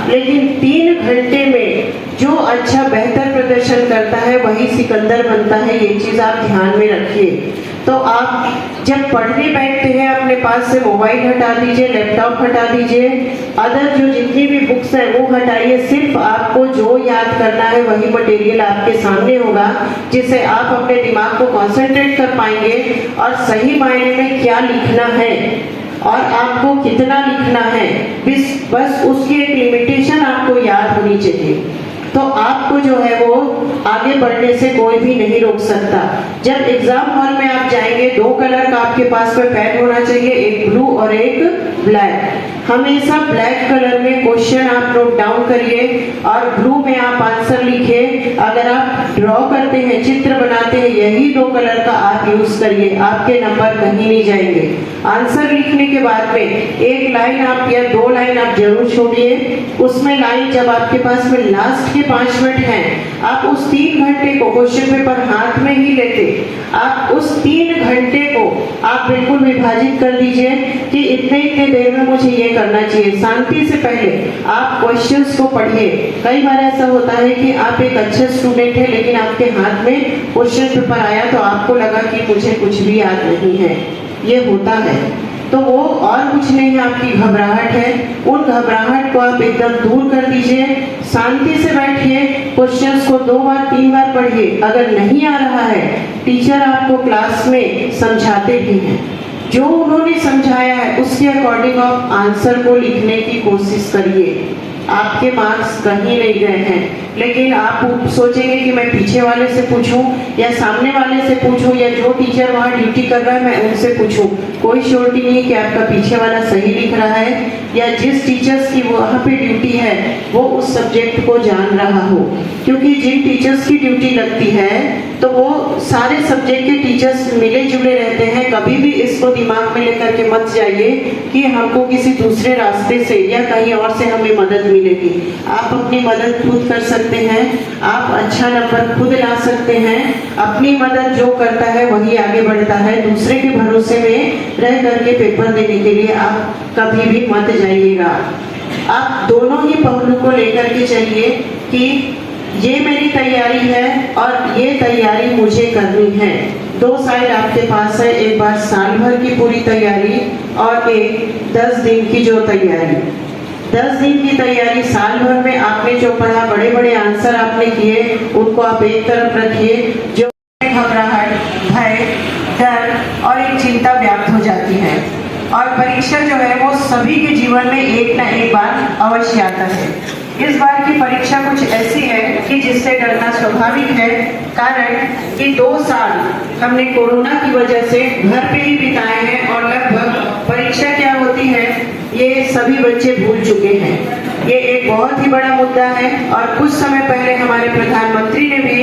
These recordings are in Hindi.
लेकिन 3 घंटे में जो अच्छा बेहतर प्रदर्शन करता है वही सिकंदर बनता है। ये चीज आप ध्यान में रखिए। तो आप जब पढ़ने बैठते हैं अपने पास से मोबाइल हटा दीजिए, लैपटॉप हटा दीजिए, अदर जो जितनी भी बुक्स हैं वो हटाइए। सिर्फ आपको जो याद करना है वही मटेरियल आपके सामने होगा, जिससे आप अपने दिमाग को कंसंट्रेट कर पाएंगे और सही मायने में क्या लिखना है और आपको कितना लिखना है, बस उसकी एक लिमिटेशन आपको याद होनी चाहिए। तो आपको जो है वो आगे बढ़ने से कोई भी नहीं रोक सकता। जब एग्जाम हॉल में आप जाएंगे, 2 कलर का आपके पास में पेन होना चाहिए, एक ब्लू और एक ब्लैक। हमेशा ब्लैक कलर में क्वेश्चन आप नोट डाउन करिए और ब्लू में आप आंसर लिखिए। अगर आप ड्रॉ करते हैं, चित्र बनाते हैं, यही 2 कलर का आप यूज करिए, आपके नंबर कहीं नहीं जाएंगे। आंसर लिखने के बाद में 1 लाइन आप या 2 लाइन आप जरूर छोड़िए। उसमें लाइन जब आपके पास में लास्ट के 5 मिनट हैं, आप उस 3 घंटे को क्वेश्चन पेपर हाथ में ही लेते, आप उस 3 घंटे को आप बिल्कुल विभाजित कर दीजिए कि इतने देर में मुझे ये करना चाहिए। शांति से पहले आप क्वेश्चंस को पढ़िए। कई बार ऐसा होता है कि आप एक अच्छे स्टूडेंट हैं, लेकिन आपके हाथ में क्वेश्चन पेपर आया तो आपको लगा कि मुझे कुछ भी याद नहीं है। ये होता है, तो वो और कुछ नहीं, आपकी घबराहट है। उन घबराहट को आप एकदम दूर कर दीजिए। शांति से बैठिए, क्वेश्चंस को 2 बार 3 बार पढ़िए। अगर नहीं आ रहा है, टीचर आपको क्लास में समझाते भी हैं, जो उन्होंने समझाया है उसके अकॉर्डिंग आप आंसर को लिखने की कोशिश करिए। आपके मार्क्स कहीं नहीं गए हैं, लेकिन आप सोचेंगे कि मैं पीछे वाले से पूछूं या सामने वाले से पूछूं या जो टीचर वहां ड्यूटी कर रहा है मैं उनसे पूछूं। कोई श्योरिटी नहीं है कि आपका पीछे वाला सही लिख रहा है या जिस टीचर्स की वहां पे ड्यूटी है वो उस सब्जेक्ट को जान रहा हो। क्योंकि जिन टीचर्स की ड्यूटी लगती है तो वो सारे सब्जेक्ट के टीचर्स मिले जुले रहते हैं। कभी भी इसको दिमाग में लेकर के मत जाइए कि हमको किसी दूसरे रास्ते से या कहीं और से हमें मदद मिलेगी। आप अपनी मदद खुद कर सकते हैं, आप अच्छा नंबर खुद ला सकते हैं। अपनी मदद जो करता है वही आगे बढ़ता है। दूसरे के भरोसे में रह करके पेपर देने के लिए आप कभी भी मत जाइएगा। आप दोनों ही पहलू को लेकर के चलिए कि ये मेरी तैयारी है और ये तैयारी मुझे करनी है। 2 साइड आपके पास है, एक बार साल भर की पूरी तैयारी और एक 10 दिन की जो तैयारी। 10 दिन की तैयारी, साल भर में आपने जो पढ़ा, बड़े बड़े आंसर आपने किए, उनको आप एक तरफ रखिए। जो घबराहट, भय, डर और एक चिंता व्याप्त हो जाती है और परीक्षा जो है वो सभी के जीवन में एक ना एक बार अवश्य आता है। इस बार की परीक्षा कुछ ऐसी है कि जिससे डरना स्वाभाविक है, कारण कि 2 साल हमने कोरोना की वजह से घर पे ही बिताए हैं और लगभग परीक्षा क्या होती है ये सभी बच्चे भूल चुके हैं। ये एक बहुत ही बड़ा मुद्दा है और कुछ समय पहले हमारे प्रधानमंत्री ने भी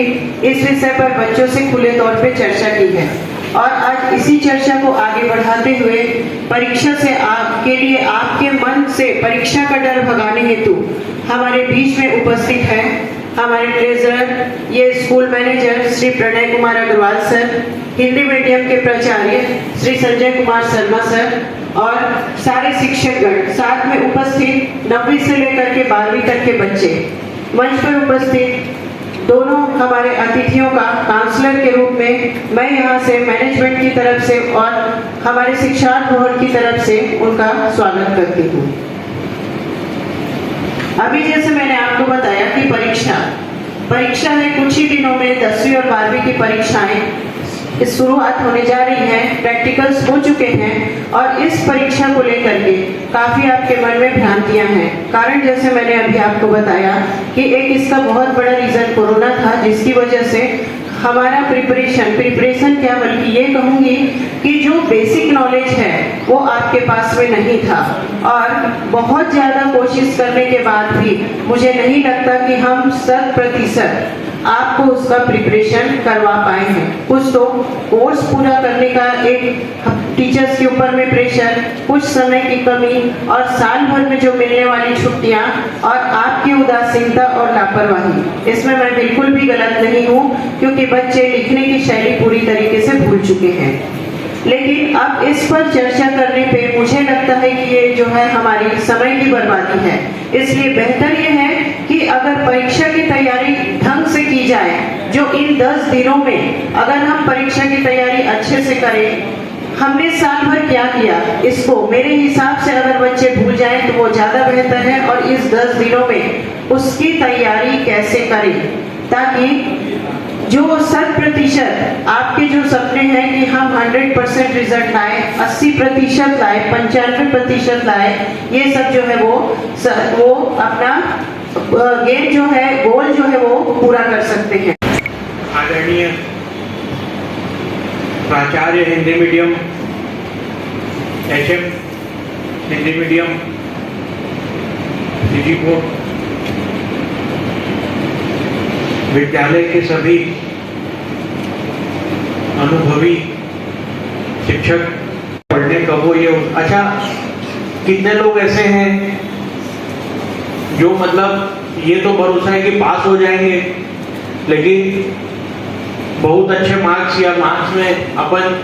इस विषय पर बच्चों से खुले तौर पे चर्चा की है और आज इसी चर्चा को आगे बढ़ाते हुए परीक्षा से आपके लिए, आपके मन से परीक्षा का डर भगाने हेतु हमारे बीच में उपस्थित है हमारे ट्रेजरर, ये school manager Shri Pranay Kumar Agarwal sir, Hindi medium के प्राचार्य श्री संजय कुमार शर्मा सर और सारे शिक्षकगण, साथ में उपस्थित 9वीं से लेकर के 12वीं तक के बच्चे, मंच पर उपस्थित दोनों हमारे अतिथियों का काउंसलर के रूप में मैं यहाँ से मैनेजमेंट की तरफ से और हमारे शिक्षा भवन की तरफ से उनका स्वागत करती हूँ। अभी जैसे मैंने आपको बताया कि परीक्षा है, कुछ ही दिनों में 10वीं और 12वीं की परीक्षाएं शुरुआत होने जा रही हैं, प्रैक्टिकल्स हो चुके हैं और इस परीक्षा को लेकर के काफी आपके मन में भ्रांतियां हैं। कारण जैसे मैंने अभी आपको बताया कि एक इसका बहुत बड़ा रीजन कोरोना था, जिसकी वजह से हमारा प्रिपरेशन क्या, बल्कि ये कहूंगी कि जो बेसिक नॉलेज है वो आपके पास में नहीं था और बहुत ज्यादा कोशिश करने के बाद भी मुझे नहीं लगता कि हम 100% आपको उसका प्रिपरेशन करवा पाए हैं। कुछ तो कोर्स पूरा करने का एक टीचर्स के ऊपर में प्रेशर, कुछ समय की कमी और साल भर में जो मिलने वाली छुट्टियां और आपकी उदासीनता और लापरवाही, इसमें मैं बिल्कुल भी गलत नहीं हूं क्योंकि बच्चे लिखने की शैली पूरी तरीके से भूल चुके हैं। लेकिन अब इस पर चर्चा करने पे मुझे लगता है कि ये जो है हमारी समय की बर्बादी है। इसलिए बेहतर ये है कि अगर परीक्षा की तैयारी ढंग से की जाए, जो इन 10 दिनों में अगर हम परीक्षा की तैयारी अच्छे से करें, हमने साल भर क्या किया, इसको मेरे हिसाब से अगर बच्चे भूल जाएं तो वो ज्यादा बेहतर है। और इस 10 दिनों में उसकी तैयारी कैसे करें, ताकि जो 100% आपके जो सपने हैं कि हम 100% रिजल्ट लाए, 80% लाए, 95% लाए, ये सब जो है वो अपना गेम जो है, गोल जो है वो पूरा कर सकते हैं। आदरणीय प्राचार्य Hindi medium, HM Hindi medium, CG board, विद्यालय के सभी अनुभवी शिक्षक, पढ़ने का वो ये अच्छा, कितने लोग ऐसे हैं जो मतलब ये तो भरोसा है कि पास हो जाएंगे, लेकिन बहुत अच्छे मार्क्स या मार्क्स में अपन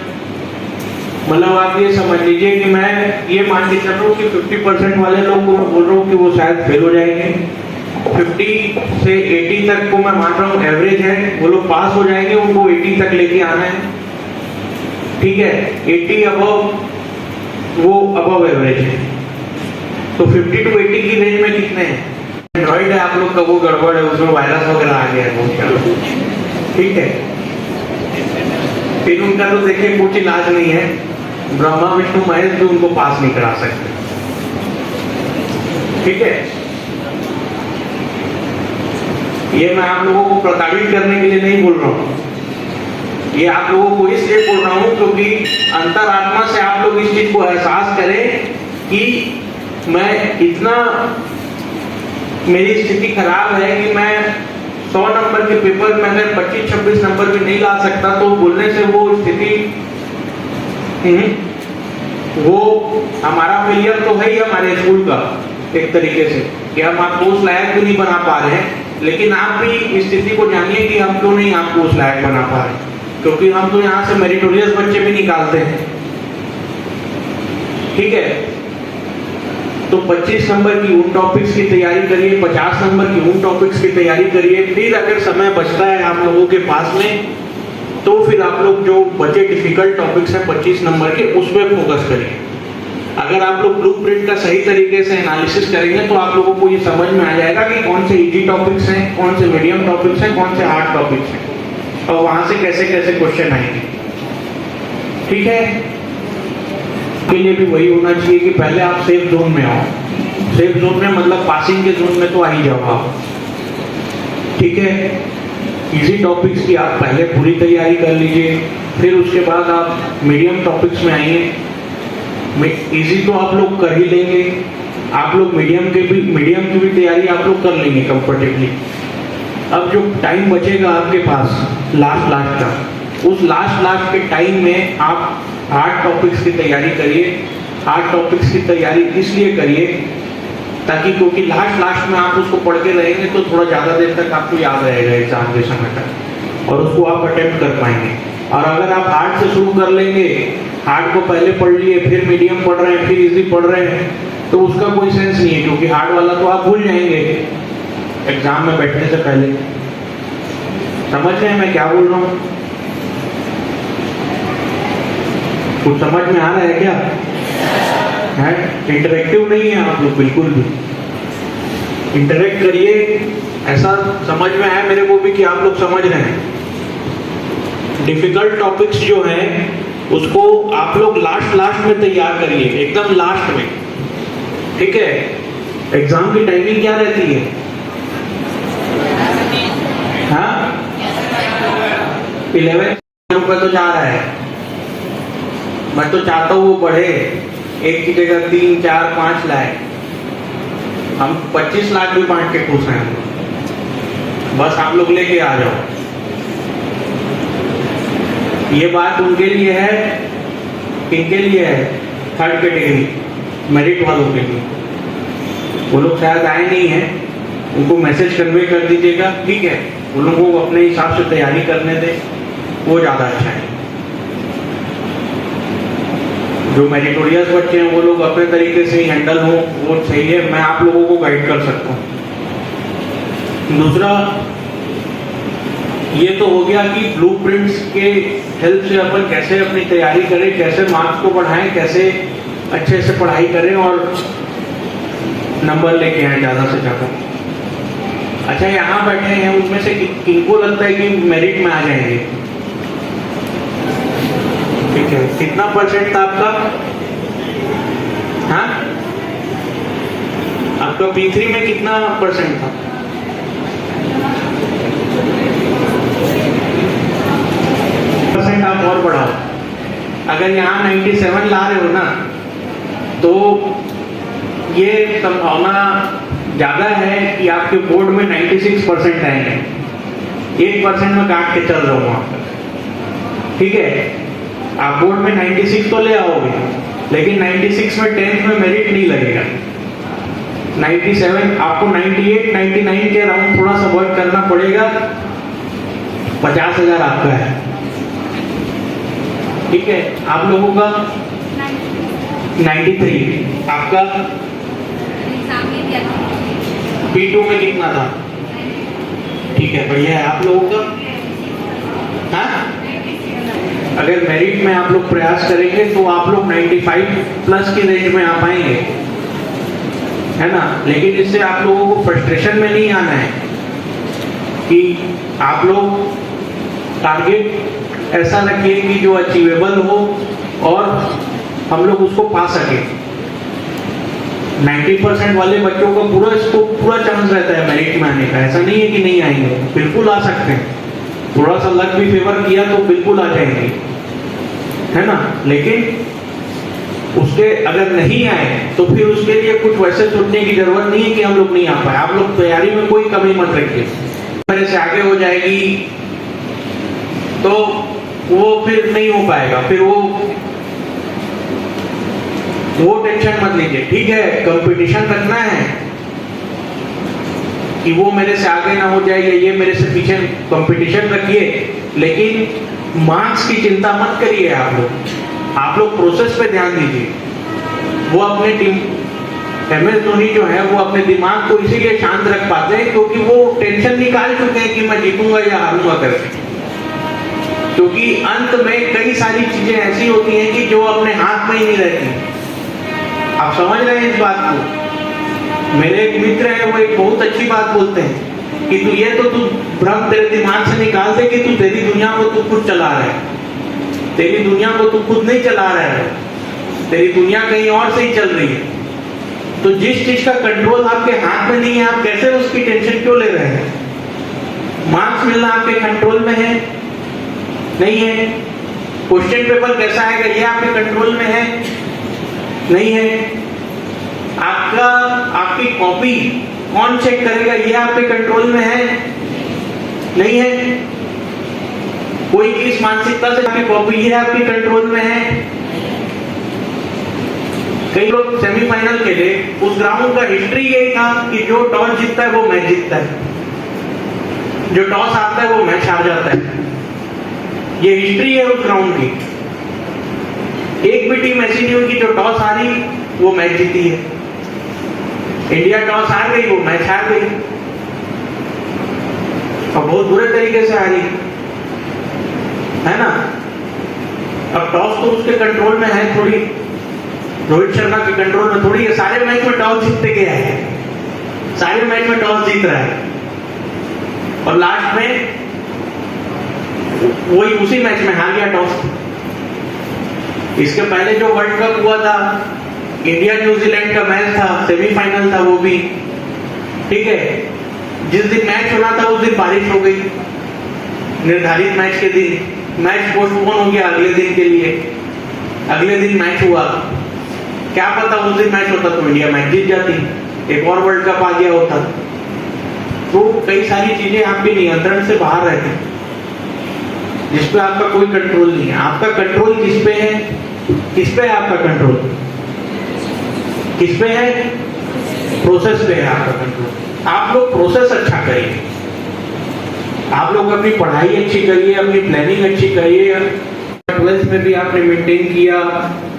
मतलब आप ये समझ लीजिए कि मैं ये मान के चल रहा हूँ कि 50% वाले लोग को मैं बोल रहा हूँ कि वो शायद फेल हो जाएंगे, 50 से 80 तक को मैं मान रहा हूँ एवरेज है, वो लोग पास हो जाएंगे, उनको 80 तक लेके आना है, ठीक है। 80 अबव वो अबव एवरेज है, तो 50 to 80 की रेंज में कितने हैं? एंड्रॉइड है आप लोग का, वो गड़बड़ है, उसमें वायरस वगैरह आ गया है बहुत, ठीक है। फिर उनका तो देखिए कुछ इलाज नहीं है, ब्रह्मा विष्णु महेश भी उनको पास नहीं करा सकते, ठीक है। ये मैं आप लोगों को प्रताड़ित करने के लिए नहीं बोल रहा हूँ, ये आप लोगों को इसलिए बोल रहा हूँ क्योंकि अंतरात्मा से आप लोग इस चीज को एहसास करें कि मैं इतना, मेरी स्थिति खराब है कि मैं 100 नंबर के पेपर में अगर 25-26 नंबर भी नहीं ला सकता, तो बोलने से वो स्थिति वो हमारा फेलियर तो है ही हमारे स्कूल का एक तरीके से, कि हम आपको उस लायक भी नहीं बना पा रहे हैं। लेकिन आप भी इस स्थिति को जानिए कि हम क्यों नहीं आपको उस लायक बना पा रहे, क्योंकि हम तो यहाँ से मेरिटोरियस बच्चे भी निकालते हैं, ठीक है। तो 25 नंबर की उन टॉपिक्स की तैयारी करिए, 50 नंबर की उन टॉपिक्स की तैयारी करिए। फिर अगर समय बचता है आप लोगों के पास में, तो फिर आप लोग जो बचे डिफिकल्ट टॉपिक्स हैं 25 नंबर के, उसमें फोकस करिए। अगर आप लोग ब्लूप्रिंट का सही तरीके से एनालिसिस करेंगे तो आप लोगों को ये समझ में आ जाएगा कि कौन से इजी टॉपिक्स हैं, कौन से मीडियम टॉपिक्स हैं, कौन से हार्ड टॉपिक्स हैं, और वहां से कैसे कैसे क्वेश्चन आएंगे, ठीक है। के लिए भी वही होना चाहिए कि पहले आप सेफ जोन में आओ। सेफ जोन में मतलब पासिंग के जोन में तो आ ही जाओ आप, ठीक है। इजी टॉपिक्स की आप पहले पूरी तैयारी कर लीजिए, फिर उसके बाद आप मीडियम टॉपिक्स में आइए। इजी तो आप लोग कर ही लेंगे, आप लोग मीडियम की भी तैयारी आप लोग कर लेंगे कंफर्टेबली। अब जो टाइम बचेगा आपके पास लास्ट का, उस लास्ट के टाइम में आप हार्ड टॉपिक्स की तैयारी करिए। हार्ड टॉपिक्स की तैयारी इसलिए करिए ताकि, क्योंकि लास्ट में आप उसको पढ़ के रहेंगे तो थोड़ा ज़्यादा देर तक आपको याद रहेगा एग्जाम के समय तक, और उसको आप अटेम्प्ट कर पाएंगे। और अगर आप हार्ड से शुरू कर लेंगे, हार्ड को पहले पढ़ लिए, फिर मीडियम पढ़ रहे हैं, फिर इजी पढ़ रहे हैं, तो उसका कोई सेंस नहीं है, क्योंकि हार्ड वाला तो आप भूल जाएंगे एग्जाम में बैठने से पहले। समझ रहे हैं मैं क्या बोल रहा हूँ? कुछ समझ में आ रहा है क्या? है इंटरेक्टिव नहीं है आप लोग, बिल्कुल भी इंटरेक्ट करिए। ऐसा समझ में आया मेरे को भी कि आप लोग समझ रहे हैं। डिफिकल्ट टॉपिक्स जो हैं उसको आप लोग लास्ट में तैयार करिए, एकदम लास्ट में, ठीक है। एग्जाम की टाइमिंग क्या रहती है? हाँ 11 रुपए तो जा रहा है, मैं तो चाहता हूँ वो बढ़े, एक की जगह 3, 4, 5 लाए। हम 25 लाख भी बांट के खुश हैं, बस आप लोग लेके आ जाओ। ये बात उनके लिए है, किनके लिए है? थर्ड कैटेगरी मेरिट वालों के लिए। वो लोग शायद आए नहीं हैं, उनको मैसेज कन्वे कर दीजिएगा, ठीक है। उन लोगों को अपने हिसाब से तैयारी करने दें, वो ज़्यादा अच्छा है। जो मेरिटोरियस बच्चे हैं वो लोग अपने तरीके से ही हैंडल हो, वो सही है, मैं आप लोगों को गाइड कर सकता हूँ। दूसरा ये तो हो गया कि ब्लूप्रिंट्स के हेल्प से अपन कैसे अपनी तैयारी करें, कैसे मार्क्स को बढ़ाएं, कैसे अच्छे से पढ़ाई करें और नंबर लेके आए ज़्यादा से ज़्यादा। अच्छा, यहाँ बैठे हैं उनमें से किनको लगता है कि मेरिट में आ जाएंगे? ठीक है, कितना परसेंट था आपका? हाँ, आपका P3 में कितना परसेंट था? परसेंट आप और बढ़ाओ। अगर यहाँ 97 ला रहे हो ना, तो ये संभावना ज्यादा है कि आपके बोर्ड में 96% आएंगे। 1% में काट के चल रहा हूँ आप, ठीक है? आप बोर्ड में 96 तो ले आओगे, लेकिन 96 में 10th में मेरिट नहीं लगेगा। 97 आपको 98, 99 के अराउंड थोड़ा सा वर्क करना पड़ेगा। 50,000 आपका है, ठीक है? आप लोगों का 93, आपका P2 में कितना था? ठीक है, बढ़िया है। आप लोगों का हाँ, अगर मेरिट में आप लोग प्रयास करेंगे तो आप लोग 95 प्लस की रेंज में आ पाएंगे, है ना? लेकिन इससे आप लोगों को फ्रस्ट्रेशन में नहीं आना है कि आप लोग टारगेट ऐसा रखिए कि जो अचीवेबल हो और हम लोग उसको पा सके। 90% वाले बच्चों का पूरा चांस रहता है मेरिट में आने का। ऐसा नहीं है कि नहीं आएंगे, बिल्कुल आ सकते हैं। थोड़ा सा लक भी फेवर किया तो बिल्कुल आ जाएंगे, है ना? लेकिन उसके अगर नहीं आए तो फिर उसके लिए कुछ वैसे सोचने की जरूरत नहीं है कि हम लोग नहीं आ पाए। आप लोग तैयारी में कोई कमी मत रखिए। मेरे से आगे हो जाएगी तो वो फिर नहीं हो पाएगा, फिर वो टेंशन मत लीजिए, ठीक है? कंपटीशन रखना है कि वो मेरे से आगे ना हो जाए या ये मेरे से पीछे, कंपटीशन रखिए, लेकिन मार्क्स की चिंता मत करिए। आप लोग प्रोसेस पे ध्यान दीजिए। वो अपने टीम MS धोनी जो है वो अपने दिमाग को इसीलिए शांत रख पाते हैं क्योंकि वो टेंशन निकाल चुके हैं कि मैं जीतूंगा या हारूंगा करके। क्योंकि अंत में कई सारी चीजें ऐसी होती हैं कि जो अपने हाथ में ही नहीं रहती। आप समझ रहे हैं इस बात को? मेरे एक मित्र है, वो एक बहुत अच्छी बात बोलते हैं कि तू भ्रम तेरे दिमाग से निकाल दे कि तू तेरी दुनिया को तू खुद चला रहा है। तेरी दुनिया को तू खुद नहीं चला रहा है, तेरी दुनिया कहीं और से ही चल रही है। तो जिस चीज का कंट्रोल आपके हाथ में नहीं है, आप कैसे उसकी टेंशन क्यों ले रहे हैं? मार्क्स मिलना आपके कंट्रोल में है? नहीं है। क्वेश्चन पेपर कैसा आएगा ये आपके कंट्रोल में है? नहीं है। आपकी कॉपी कौन चेक करेगा ये आपके कंट्रोल में है? नहीं है। कोई किस मानसिकता से आपकी कॉपी ये आपके कंट्रोल में है? कई लोग सेमीफाइनल के लिए उस ग्राउंड का हिस्ट्री यही था कि जो टॉस जीतता है वो मैच जीतता है, जो टॉस आता है वो मैच हार जाता है। ये हिस्ट्री है उस ग्राउंड की। एक भी टीम ऐसी नहीं हुई कि जो टॉस हारी वो मैच जीती है। इंडिया टॉस हार गई, वो मैच हार गई और बहुत बुरे तरीके से हारी, है ना? अब टॉस तो उसके कंट्रोल में है थोड़ी, रोहित शर्मा के कंट्रोल में थोड़ी है। सारे मैच में टॉस जीतते गया है, सारे मैच में टॉस जीत रहा है और लास्ट में वही उसी मैच में हार गया टॉस। इसके पहले जो वर्ल्ड कप हुआ था, इंडिया न्यूजीलैंड का मैच था, सेमीफाइनल था वो भी, ठीक है? जिस दिन मैच होना था उस दिन बारिश हो गई। निर्धारित मैच के दिन मैच पोस्टपोन हो गया अगले दिन के लिए। अगले दिन मैच हुआ, क्या पता उस दिन मैच होता तो इंडिया मैच जीत जाती, एक और वर्ल्ड कप आ गया होता। तो कई सारी चीजें आपके नियंत्रण से बाहर रहती, जिसपे आपका कोई कंट्रोल नहीं है। आपका कंट्रोल किस पे है? किस पे है आपका कंट्रोल? किस पे है? प्रोसेस पे है आपका कंट्रोल। आप लोग प्रोसेस अच्छा करिए, आप लोग अपनी पढ़ाई अच्छी करिए, अपनी प्लानिंग अच्छी करिए। 12th में भी आपने मेंटेन किया,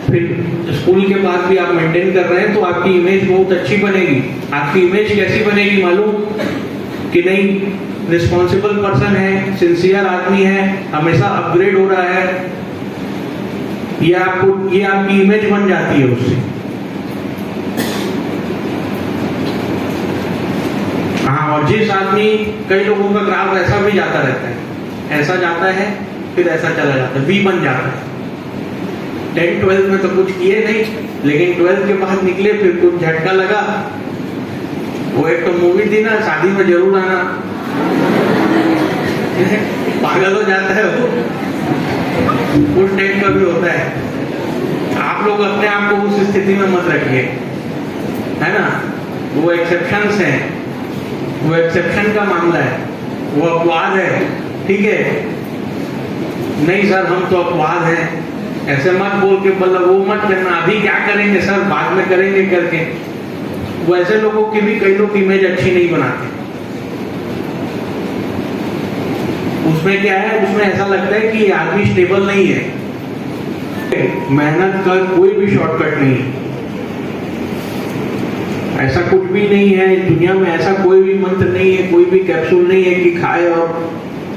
फिर स्कूल के बाद भी आप मेंटेन कर रहे हैं तो आपकी इमेज बहुत अच्छी बनेगी। आपकी इमेज कैसी बनेगी मालूम, कि नहीं रिस्पॉन्सिबल पर्सन है, सिंसियर आदमी है, हमेशा अपग्रेड हो रहा है, ये आपकी इमेज बन जाती है उससे। हाँ, और जिस आदमी, कई लोगों का ग्राफ ऐसा भी जाता रहता है, ऐसा जाता है फिर ऐसा चला जाता है, वी बन जाता है। 10th-12th में तो कुछ किए नहीं, लेकिन 12th के बाद निकले फिर कुछ झटका लगा। वो एक तो मूवी थी ना, शादी में जरूर आना, पागल हो जाता है वो, उस टाइप का भी होता है। आप लोग अपने आप को उस स्थिति में मत रखिए, है ना। वो एक्सेप्शंस हैं, वो एक्सेप्शन का मामला है, वो अपवाद है, ठीक है। नहीं सर हम तो अपवाद हैं, ऐसे मत बोल के मतलब वो मत करना, अभी क्या करेंगे सर बाद में करेंगे करके। वैसे लोगों की भी कई लोग इमेज अच्छी नहीं बनाते। उसमें क्या है, उसमें ऐसा लगता है कि ये आदमी स्टेबल नहीं है। मेहनत का कोई भी शॉर्टकट नहीं है, ऐसा कुछ भी नहीं है इस दुनिया में, ऐसा कोई भी मंत्र नहीं है, कोई भी कैप्सूल नहीं है कि खाए और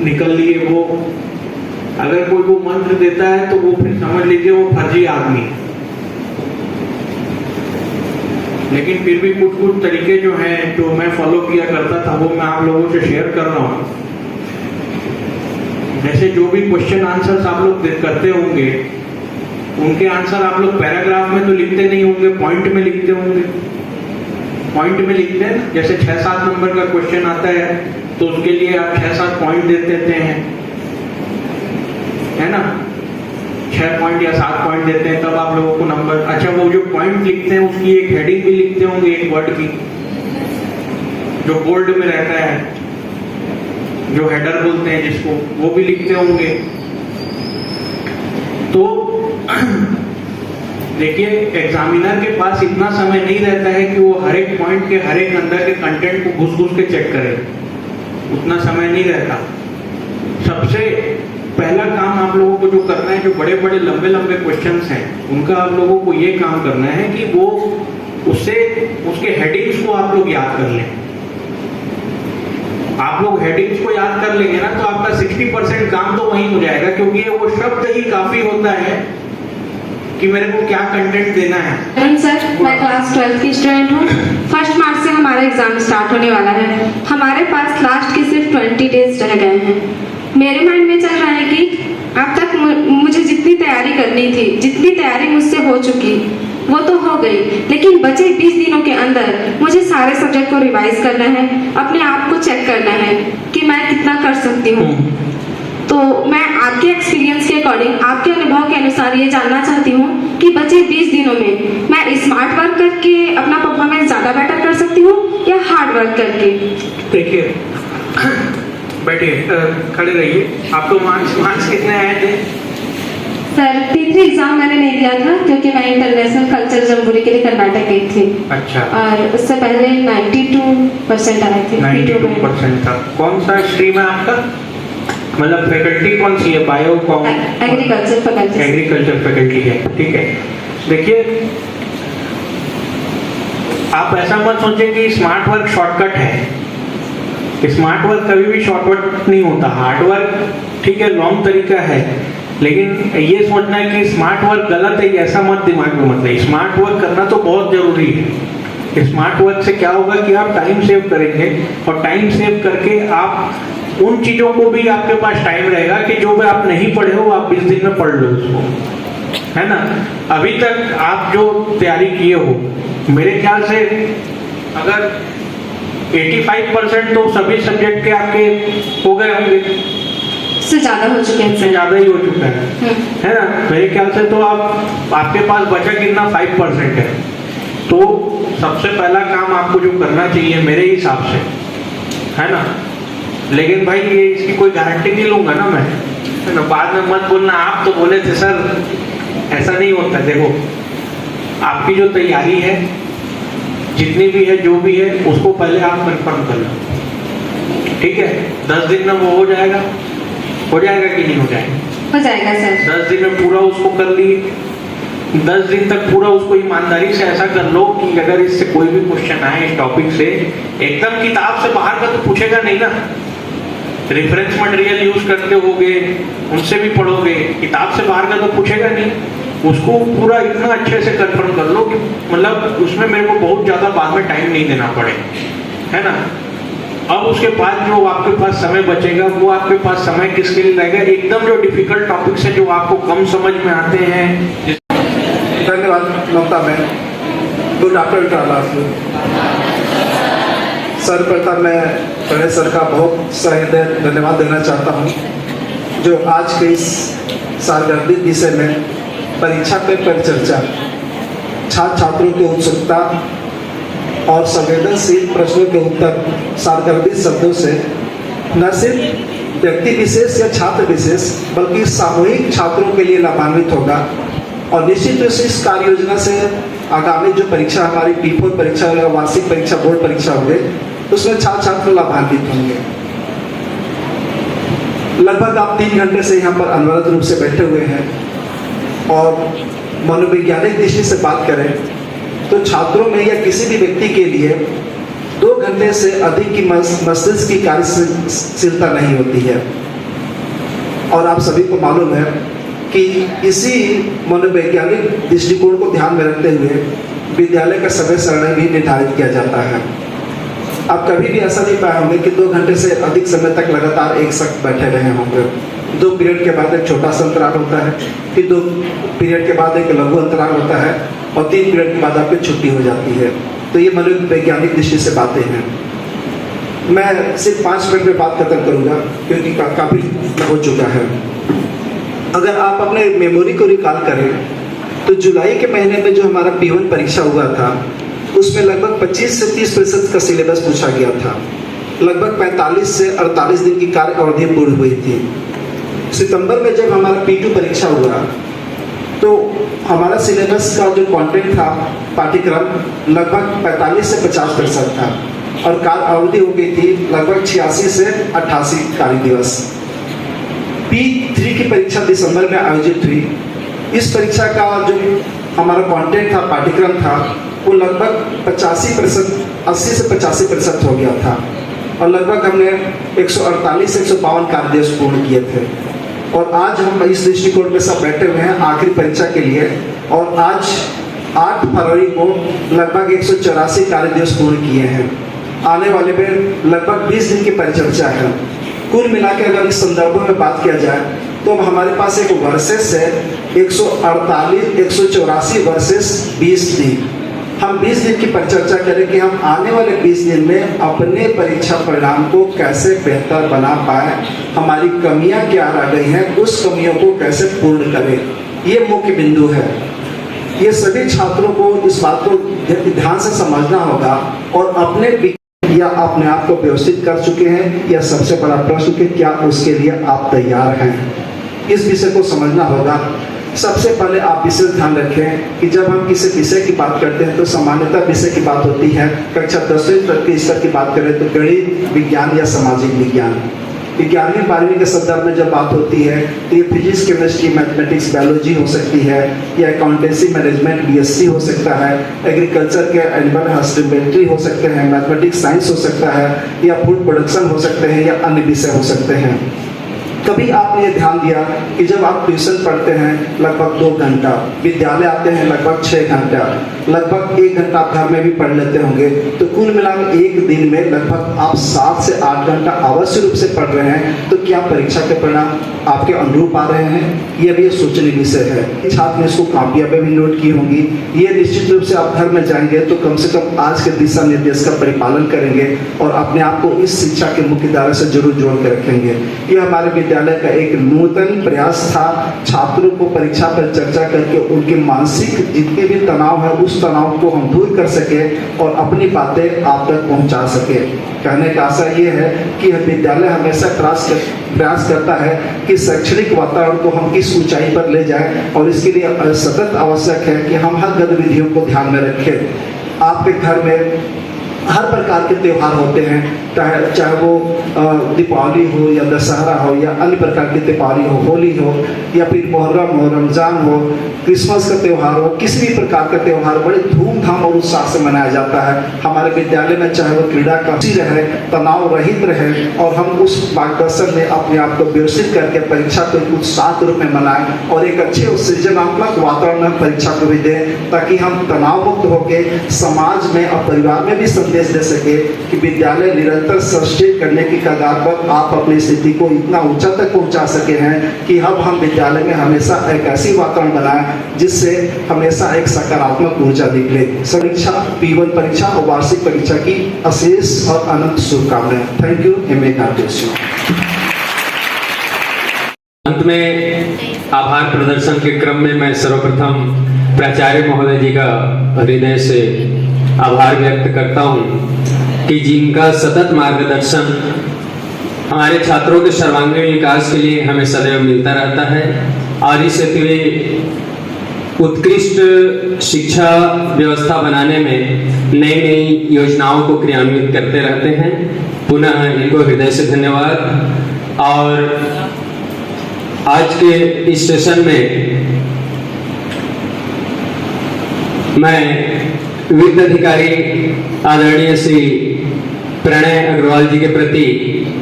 निकल लिए। वो अगर कोई वो मंत्र देता है तो वो फिर समझ लीजिए वो फर्जी आदमी है। लेकिन फिर भी कुछ कुछ तरीके जो हैं जो मैं फॉलो किया करता था वो मैं आप लोगों से शेयर कर रहा हूँ। जैसे जो भी क्वेश्चन आंसर्स आप लोग करते होंगे उनके आंसर आप लोग पैराग्राफ में तो लिखते नहीं होंगे, पॉइंट में लिखते होंगे। पॉइंट में लिखते हैं, जैसे 6-7 नंबर का क्वेश्चन आता है तो उसके लिए आप 6-7 पॉइंट दे देते हैं, है ना। 6 पॉइंट या 7 पॉइंट देते हैं तब आप लोगों को नंबर। अच्छा, वो जो पॉइंट लिखते हैं उसकी एक हेडिंग भी लिखते होंगे, एक वर्ड की जो बोल्ड में रहता है, जो हेडर बोलते हैं जिसको, वो भी लिखते होंगे। तो देखिए एग्जामिनर के पास इतना समय नहीं रहता है कि वो हर एक पॉइंट के हर एक अंदर के कंटेंट को घुस घुस के चेक करे, उतना समय नहीं रहता। सबसे पहला काम आप लोगों को जो करना है, जो बड़े बड़े लंबे लंबे क्वेश्चंस हैं उनका आप लोगों को ये काम करना है कि वो उसके हेडिंग्स को आप लोग याद कर लें। आप लोग हेडिंग्स को याद कर लेंगे ना तो आपका 60% काम तो वहीं हो जाएगा, क्योंकि वो शब्द ही काफी होता है कि मेरे को क्या कंटेंट देना है। सर मैं क्लास 12th की स्टूडेंट हूँ। 1 मार्च से हमारा एग्जाम स्टार्ट होने वाला है। हमारे पास लास्ट के सिर्फ 20 डेज रह गए हैं। मेरे माइंड में चल रहा है कि अब तक मुझे जितनी तैयारी करनी थी, जितनी तैयारी मुझसे हो चुकी वो तो हो गई, लेकिन बचे 20 दिनों के अंदर मुझे सारे सब्जेक्ट को रिवाइज करना है, अपने आप को चेक करना है कि मैं कितना कर सकती हूँ। तो मैं आपके एक्सपीरियंस के अकॉर्डिंग, आपके अनुभव के अनुसार ये जानना चाहती हूँ कि बचे 20 दिनों में मैं स्मार्ट वर्क करके अपना परफॉर्मेंस ज़्यादा बेटर कर सकती हूँ या हार्ड वर्क करके। देखिए बैठिए, खड़े रहिए। आपको मार्क्स कितने आए थे? सर T3 एग्जाम मैंने नहीं दिया था क्योंकि मैं इंटरनेशनल कल्चर जम्बूरी के लिए कर्नाटक गई थी। अच्छा। और उससे पहले 92% आए थे। 92% था। कौन सा स्ट्रीम है आपका? मतलब फैकल्टी कौन सी है? बायो कौन? Agriculture faculty. एग्रीकल्चर फैकल्टी है, ठीक है। देखिए आप ऐसा मत सोचें कि स्मार्ट वर्क शॉर्टकट है। स्मार्ट वर्क कभी भी शॉर्टकट नहीं होता। हार्ड वर्क ठीक है, लॉन्ग तरीका है, लेकिन ये सोचना है कि स्मार्ट वर्क गलत है ऐसा मत दिमाग में मत ले। स्मार्ट वर्क करना तो बहुत जरूरी है। स्मार्ट वर्क से क्या होगा कि आप टाइम सेव करेंगे, और टाइम सेव करके आप उन चीजों को भी आपके पास टाइम रहेगा कि जो भी आप नहीं पढ़े हो आप 20 दिन में पढ़ लो उसको, है ना। अभी तक आप जो तैयारी किए हो, मेरे ख्याल से अगर 85% तो सभी सब्जेक्ट के आपके हो गए होंगे, से ज्यादा हो चुके हैं। उससे ज्यादा ही हो चुका है ना। मेरे ख्याल से तो आपके पास बचा कितना 5% है। तो सबसे पहला काम आपको जो करना चाहिए मेरे हिसाब से, है ना। लेकिन भाई ये इसकी कोई गारंटी नहीं लूंगा ना मैं, है ना। बाद में मत बोलना आप तो बोले थे सर, ऐसा नहीं होता। देखो आपकी जो तैयारी है जितनी भी है, जो भी है, उसको पहले आप कंफर्म कर लो, ठीक है। 10 दिन में वो हो जाएगा कि नहीं हो जाएगा? हो जाएगा सर। 10 दिन में पूरा उसको कर लिए, 10 दिन तक पूरा उसको ईमानदारी से ऐसा कर लो कि अगर इससे कोई भी क्वेश्चन आए इस टॉपिक से, एकदम किताब से बाहर का तो पूछेगा नहीं ना, रेफरेंस मटेरियल यूज करते होगे, उनसे भी पढ़ोगे, किताब से बाहर का तो पूछेगा नहीं। उसको पूरा इतना अच्छे से कंफर्म कर लो कि मतलब उसमें मेरे को बहुत ज्यादा बाद में टाइम नहीं देना पड़े, है ना। अब उसके बाद जो आपके पास समय बचेगा वो आपके पास समय किसके लिए रहेगा, एकदम जो डिफिकल्ट टॉपिक्स है जो आपको कम समझ में आते हैं। धन्यवाद ममता मैम, गुड आफ्टरनून ऑल। सर्वप्रथम मैं गणेश सर का बहुत सहृदय धन्यवाद देना चाहता हूँ, जो आज के इस सारगर्भित विषय में परीक्षा पे परिचर्चा, छात्र छात्रों की उत्सुकता और संवेदनशील प्रश्नों के उत्तर सारगर्भित शब्दों से न सिर्फ व्यक्ति विशेष या छात्र विशेष बल्कि सामूहिक छात्रों के लिए लाभान्वित होगा। और निश्चित रूप से इस कार्य योजना से आगामी जो परीक्षा हमारी P4 परीक्षा होगा, वार्षिक परीक्षा, बोर्ड परीक्षा होंगे, उसमें छात्र छात्र लाभान्वित होंगे। लगभग आप 3 घंटे से यहाँ पर अनवरत रूप से बैठे हुए हैं और मनोवैज्ञानिक दृष्टि से बात करें तो छात्रों में या किसी भी व्यक्ति के लिए 2 घंटे से अधिक की मस्तिष्क की कार्यशीलता नहीं होती है। और आप सभी को मालूम है कि इसी मनोवैज्ञानिक दृष्टिकोण को ध्यान में रखते हुए विद्यालय का समय सारणी भी निर्धारित किया जाता है। आप कभी भी ऐसा नहीं पाए होंगे कि 2 घंटे से अधिक समय तक लगातार एक साथ बैठे रहे होंगे। 2 पीरियड के बाद एक छोटा सा अंतराल होता है, फिर 2 पीरियड के बाद एक लघु अंतराल होता है और 3 पीरियड के बाद आपकी छुट्टी हो जाती है। तो ये मनोवैज्ञानिक दृष्टि से बातें हैं। मैं सिर्फ 5 मिनट में बात खत्म करूंगा क्योंकि काफी हो चुका है। अगर आप अपने मेमोरी को रिकॉल करें तो जुलाई के महीने में जो हमारा P1 परीक्षा हुआ था उसमें लगभग 25 से 30% का सिलेबस पूछा गया था। लगभग 45 से 48 दिन की कार्य अवधि पूरी हुई थी। सितंबर में जब हमारा P2 परीक्षा हुआ तो हमारा सिलेबस का जो कंटेंट था, पाठ्यक्रम लगभग 45 से 50% था और कार्य अवधि हो गई थी लगभग 86 से 88 कार्य दिवस। P3 की परीक्षा दिसंबर में आयोजित हुई। इस परीक्षा का जो हमारा कंटेंट था, पाठ्यक्रम था, वो लगभग 85%, 80 से 85% हो गया था और लगभग हमने 148 से 152 कार्य दिवस पूर्ण किए थे। और आज हम इस दृष्टिकोण में सब बैठे हुए हैं आखिरी परीक्षा के लिए और आज 8 फरवरी को लगभग 184 कार्य दिवस पूर्ण किए हैं। आने वाले में लगभग 20 दिन की परिचर्चा है। कुल मिला के अगर इस संदर्भों में बात किया जाए तो हमारे पास एक वर्सेस है 184 वर्सेस 20 दिन। हम 20 दिन की परिचर्चा करें कि हम आने वाले 20 दिन में अपने परीक्षा परिणाम को कैसे बेहतर बना पाए, हमारी कमियां क्या रह गई हैं, उस कमियों को कैसे पूर्ण करें। ये मुख्य बिंदु है। ये सभी छात्रों को इस बात को ध्यान से समझना होगा और अपने या अपने आप को व्यवस्थित कर चुके हैं या सबसे बड़ा प्रश्न कि क्या उसके लिए आप तैयार हैं, इस विषय को समझना होगा। सबसे पहले आप विशेष ध्यान रखें कि जब हम किसी विषय की बात करते हैं तो सामान्यतः विषय की बात होती है। कक्षा 10वीं तक के स्तर की बात करें तो गणित, विज्ञान या सामाजिक विज्ञान। 11वीं 12वीं के संदर्भ में जब बात होती है तो ये फिजिक्स, केमिस्ट्री, मैथमेटिक्स, बायोलॉजी हो सकती है या अकाउंटेंसी मैनेजमेंट BSc हो सकता है, एग्रीकल्चर के एनिमल हस्बेंड्री हो सकते हैं, मैथमेटिक्स साइंस हो सकता है या फूड प्रोडक्शन हो सकते हैं या अन्य विषय हो सकते हैं। कभी आपने ये ध्यान दिया कि जब आप ट्यूशन पढ़ते हैं लगभग 2 घंटा, विद्यालय आते हैं लगभग 6 घंटा, लगभग 1 घंटा आप घर में भी पढ़ लेते होंगे, तो कुल मिलाकर एक दिन में लगभग आप 7 से 8 घंटा अवश्य रूप से पढ़ रहे हैं। तो क्या परीक्षा के परिणाम आपके अनुरूप आ रहे हैं? ये भी सोचनीय विषय है। छात्र ने इसको कापियां पे भी नोट की होंगी। ये निश्चित रूप से आप घर में जाएंगे तो कम से कम आज के दिशा निर्देश का परिपालन करेंगे और अपने आप को इस शिक्षा के मुख्य धारा से जरूर जोड़ कर रखेंगे। ये हमारे विद्यालय का एक नूतन प्रयास था, छात्रों को परीक्षा पर चर्चा करके उनके मानसिक जितने भी तनाव है उस तनाव को हम दूर कर सके और अपनी बातें आप तक पहुंचा सके। कहने का आशा ये है कि विद्यालय हमेशा प्रयास करता है कि शैक्षणिक वातावरण को हम किस ऊंचाई पर ले जाएं और इसके लिए सतत आवश्यक है कि हम हर गतिविधियों को ध्यान में रखें। आपके घर में हर प्रकार के त्यौहार होते हैं, चाहे वो दीपावली हो या दशहरा हो या अन्य प्रकार के त्यौहार हो, होली हो या फिर मुहर्रम हो, रमजान हो, क्रिसमस का त्यौहार हो, किसी भी प्रकार का त्यौहार बड़े धूमधाम और उत्साह से मनाया जाता है। हमारे विद्यालय में चाहे वो क्रीड़ा का रहे, तनाव रहित रहे, और हम उस मार्गदर्शन में अपने आप को विकसित करके परीक्षा को एक उत्साह के रूप में मनाएं और एक अच्छे सृजनात्मक वातावरण में परीक्षा को भी दें, ताकि हम तनाव मुक्त होकर समाज में और परिवार में भी संदेश दे सके कि विद्यालय निरंतर सर्वश्रेष्ठ करने की कगार पर आप अपनी स्थिति को इतना ऊंचा तक पहुंचा सके हैं कि अब हम विद्यालय में हमेशा एक ऐसी वातावरण बनाएं जिससे हमेशा एक सकारात्मक ऊर्जा निकले। परीक्षा P1 परीक्षा और वार्षिक परीक्षा की अशेष और अनंत शुभकामनाएं। Thank you. अंत में आभार प्रदर्शन के क्रम में मैं सर्वप्रथम प्राचार्य महोदय जी का हृदय से आभार व्यक्त करता हूं कि जिनका सतत मार्गदर्शन हमारे छात्रों के सर्वांगीण विकास के लिए हमें सदैव मिलता रहता है और इस हेतु उत्कृष्ट शिक्षा व्यवस्था बनाने में नई नई योजनाओं को क्रियान्वित करते रहते हैं। पुनः इनको हृदय से धन्यवाद। और आज के इस सेशन में मैं वित्त अधिकारी आदरणीय श्री प्रणय अग्रवाल जी के प्रति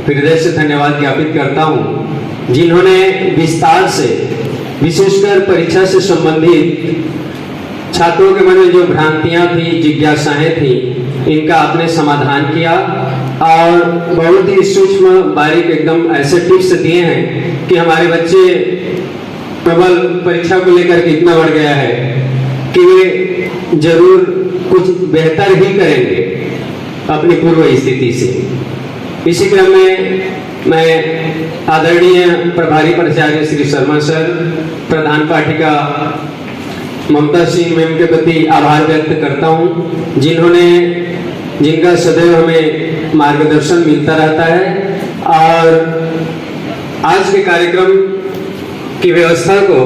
हृदय से धन्यवाद ज्ञापित करता हूं, जिन्होंने विस्तार से विशेषकर परीक्षा से संबंधित छात्रों के मन में जो भ्रांतियां थी, जिज्ञासाएं थी, इनका आपने समाधान किया और बहुत ही सूक्ष्म बारीक एकदम ऐसे टिप्स दिए हैं कि हमारे बच्चे केवल परीक्षा को लेकर के इतना बढ़ गया है कि वे जरूर कुछ बेहतर ही करेंगे अपनी पूर्व स्थिति से। इसी क्रम में मैं आदरणीय प्रभारी प्राचार्य श्री शर्मा सर, प्रधान पाठिका ममता सिंह मैम के प्रति आभार व्यक्त करता हूं, जिनका सदैव हमें मार्गदर्शन मिलता रहता है और आज के कार्यक्रम की व्यवस्था को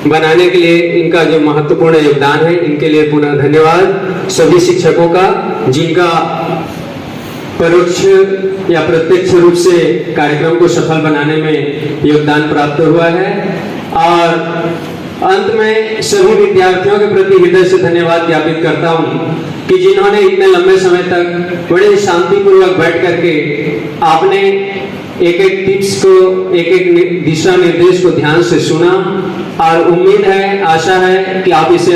बनाने के लिए इनका जो महत्वपूर्ण योगदान है, इनके लिए पुनः धन्यवाद सभी शिक्षकों का, जिनका परोक्ष या प्रत्यक्ष रूप से कार्यक्रम को सफल बनाने में योगदान प्राप्त हुआ है। और अंत में सभी विद्यार्थियों के प्रति हृदय से धन्यवाद ज्ञापित करता हूं कि जिन्होंने इतने लंबे समय तक बड़े शांतिपूर्वक बैठ करके आपने एक एक टिप्स को, एक एक दिशा निर्देश को ध्यान से सुना और उम्मीद है, आशा है कि आप इसे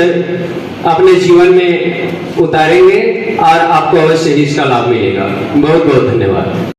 अपने जीवन में उतारेंगे और आपको अवश्य इसका लाभ मिलेगा। बहुत बहुत धन्यवाद।